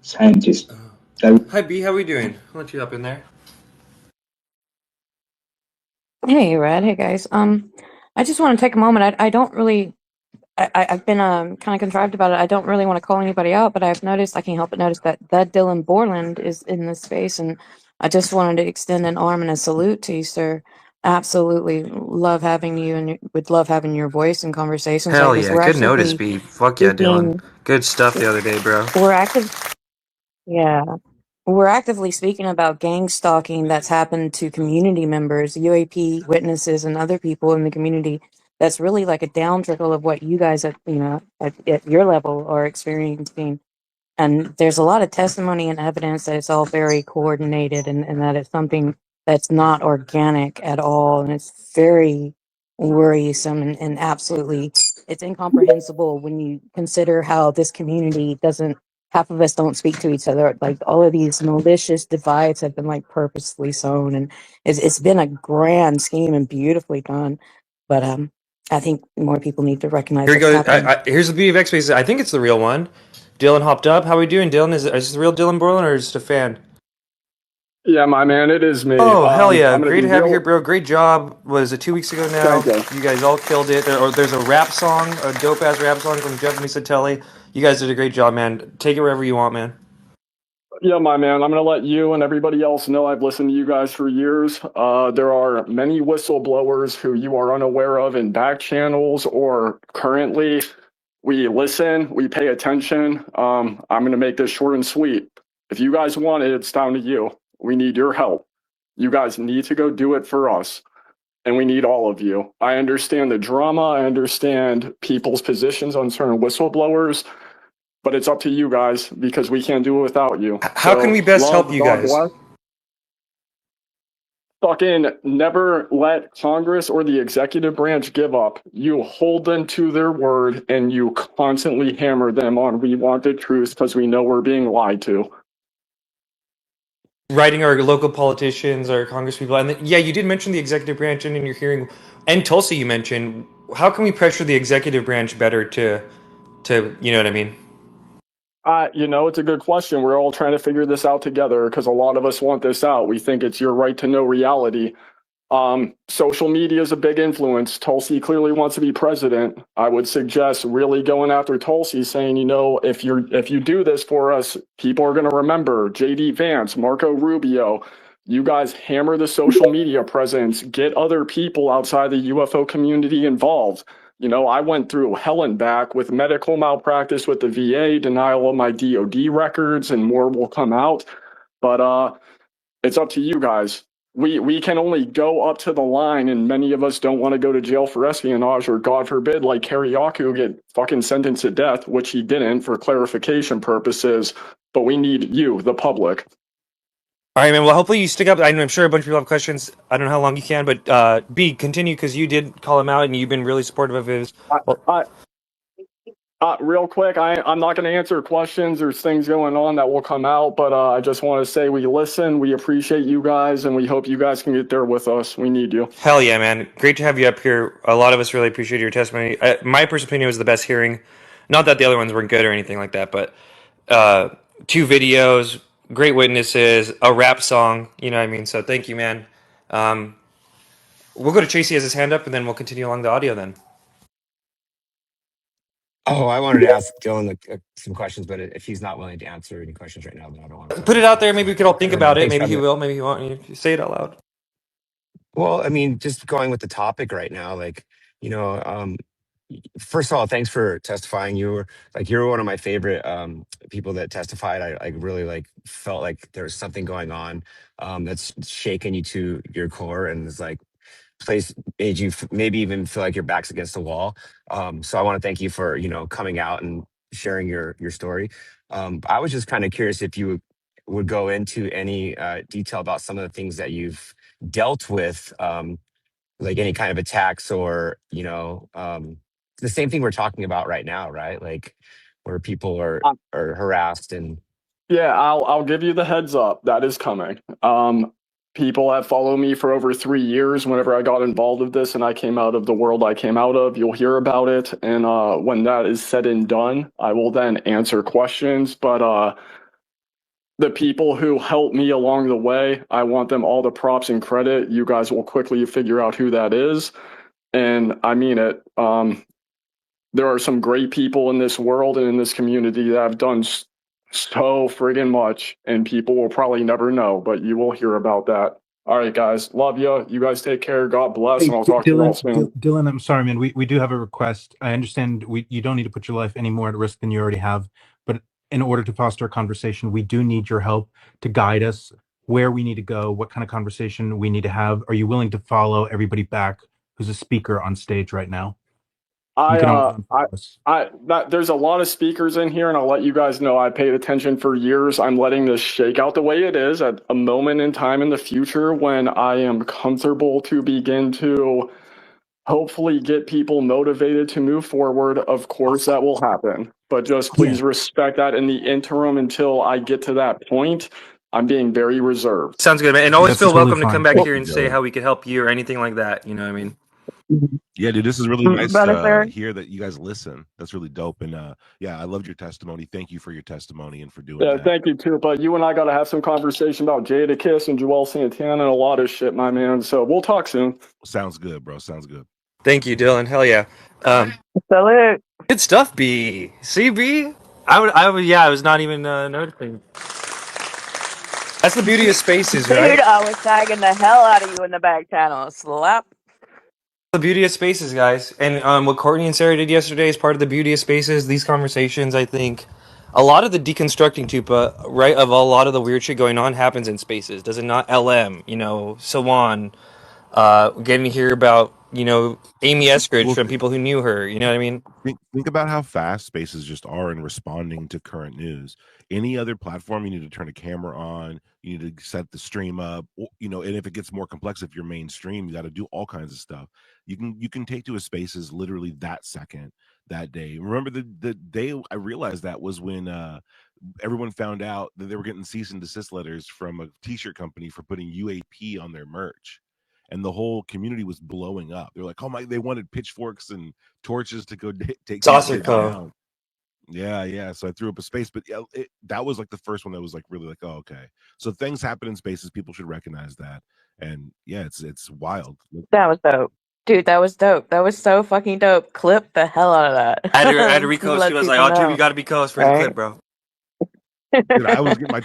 scientist. So, Hi B, how we doing? I'll let you up in there. Hey, Red. Hey, guys. I just want to take a moment. I don't really. I've been kind of contrived about it. I don't really want to call anybody out, but I've noticed. I can't help but notice that Dylan Borland is in this space, and I just wanted to extend an arm and a salute to you, sir. Absolutely love having you, and would love having your voice in conversations like Hell this. yeah, We're good notice actually B. Fuck yeah, Dylan. speaking. Good stuff the other day, bro. We're active. Yeah. We're actively speaking about gang stalking that's happened to community members, UAP witnesses, and other people in the community. That's really like a down trickle of what you guys at your level are experiencing. And there's a lot of testimony and evidence that it's all very coordinated and that it's something that's not organic at all. And it's very worrisome and absolutely, it's incomprehensible when you consider how this community doesn't, half of us don't speak to each other. Like all of these malicious divides have been like purposely sown, and it's been a grand scheme and beautifully done. But I think more people need to recognize Here we what's go. happening. Here's the B of X space. I think it's the real one. Dylan hopped up. How we doing, Dylan? Is this the real Dylan Borland or just a fan? Yeah, my man, it is me. Oh, hell yeah. I'm gonna Great be to have you real. here, bro. Great job. Was it 2 weeks ago now? Thank you. You guys all killed it. There's a rap song, a dope-ass rap song from Jeff Misatelli. You guys did a great job, man. Take it wherever you want, man. Yeah, my man, I'm gonna let you and everybody else know I've listened to you guys for years. There are many whistleblowers who you are unaware of in back channels or currently. We listen, we pay attention. I'm gonna make this short and sweet. If you guys want it, it's down to you. We need your help. You guys need to go do it for us. And we need all of you. I understand the drama. I understand people's positions on certain whistleblowers, but it's up to you guys because we can't do it without you. How can we best help you God guys? bless. Fucking never let Congress or the executive branch give up. You hold them to their word and you constantly hammer them on we want the truth because we know we're being lied to. Writing our local politicians, our congresspeople, and yeah, you did mention the executive branch and in your hearing, and Tulsi you mentioned. How can we pressure the executive branch better to you know what I mean? It's a good question. We're all trying to figure this out together because a lot of us want this out. We think it's your right to know reality. Social media is a big influence. Tulsi clearly wants to be president. I would suggest really going after Tulsi, saying, if you do this for us, people are going to remember JD Vance, Marco Rubio. You guys hammer the social media presence, get other people outside the UFO community involved. I went through hell and back with medical malpractice with the VA, denial of my DOD records, and more will come out. But it's up to you guys. We can only go up to the line, and many of us don't want to go to jail for espionage or, God forbid, like Kariaku get fucking sentenced to death, which he didn't for clarification purposes. But we need you, the public. All right, man. Well, hopefully you stick up. I'm sure a bunch of people have questions. I don't know how long you can, but B, continue because you did call him out and you've been really supportive of his. Real quick, I'm not going to answer questions. There's things going on that will come out, but I just want to say we listen, we appreciate you guys, and we hope you guys can get there with us. We need you. Hell yeah, man. Great to have you up here. A lot of us really appreciate your testimony. My personal opinion was the best hearing. Not that the other ones weren't good or anything like that, but 2 videos, great witnesses, a rap song. You know what I mean? So thank you, man. We'll go to Tracy as his hand up, and then we'll continue along the audio then. Oh, I wanted to ask Dylan some questions, but if he's not willing to answer any questions right now, then I don't want to Put it out there. Maybe we could all think about it. Thanks, Maybe he will. Maybe he won't. Say it out loud. Well, I mean, just going with the topic right now, you know, first of all, thanks for testifying. You're one of my favorite people that testified. I really felt like there was something going on that's shaken you to your core, and it's place made you maybe even feel like your back's against the wall. So I want to thank you for coming out and sharing your story. I was just kind of curious if you would go into any detail about some of the things that you've dealt with, like any kind of attacks or the same thing we're talking about right now, right? Like where people are harassed and. Yeah, I'll give you the heads up. That is coming. People have followed me for over 3 years. Whenever I got involved with this and I came out of the world I came out of, you'll hear about it. And when that is said and done, I will then answer questions. But the people who helped me along the way, I want them all the props and credit. You guys will quickly figure out who that is. And I mean it. There are some great people in this world and in this community that have done so friggin' much, and people will probably never know, but you will hear about that. All right, guys. Love you. You guys take care. God bless, Hey, and I'll talk to you all soon. Dylan, I'm sorry, man. We do have a request. I understand you don't need to put your life any more at risk than you already have, but in order to foster a conversation, we do need your help to guide us where we need to go, what kind of conversation we need to have. Are you willing to follow everybody back who's a speaker on stage right now? You can always unfollow us. There's a lot of speakers in here, and I'll let you guys know I paid attention for years. I'm letting this shake out the way it is at a moment in time in the future when I am comfortable to begin to hopefully get people motivated to move forward. Of course, that will happen, but just please respect that in the interim until I get to that point. I'm being very reserved. Sounds good, man. And always That's feel totally welcome to come fine. back here and say how we could help you or anything like that. You know what I mean? Yeah, dude, this is really nice Brother to Ferry? hear that you guys listen. That's really dope. And yeah, I loved your testimony. Thank you for your testimony and for doing Yeah, that. thank you, Tupa. You and I got to have some conversation about Jadakiss and Joel Santana and a lot of shit, my man. So we'll talk soon. Sounds good, bro. Sounds good. Thank you, Dylan. Hell yeah. Salute. Good stuff, B. See, B? I was not even noticing. That's the beauty of spaces, right? Dude, I was tagging the hell out of you in the back channel. Slap. The beauty of spaces, guys. And what Courtney and Sarah did yesterday is part of the beauty of spaces. These conversations, I think, a lot of the deconstructing Tupa, right, of a lot of the weird shit going on happens in spaces. Does it not? LM, Sawan, getting to hear about, Amy Eskridge from people who knew her. You know what I mean? Think about how fast spaces just are in responding to current news. Any other platform, you need to turn a camera on, you need to set the stream up, and if it gets more complex, if you're mainstream, you got to do all kinds of stuff. You can take to a spaces literally that second, that day. Remember the day I realized that was when everyone found out that they were getting cease and desist letters from a t-shirt company for putting UAP on their merch. And the whole community was blowing up. They're like, "Oh my!" They wanted pitchforks and torches to go take Saucer these kids Co. down. Yeah. So I threw up a space, but yeah, that was like the first one that was like really like, oh, okay. So things happen in spaces. People should recognize that. And yeah, it's wild. That was dope. Dude, that was dope. That was so fucking dope. Clip the hell out of that. I had to reco. She was like, "Oh, dude, you got to be co-host for the clip, bro." Dude, I was getting my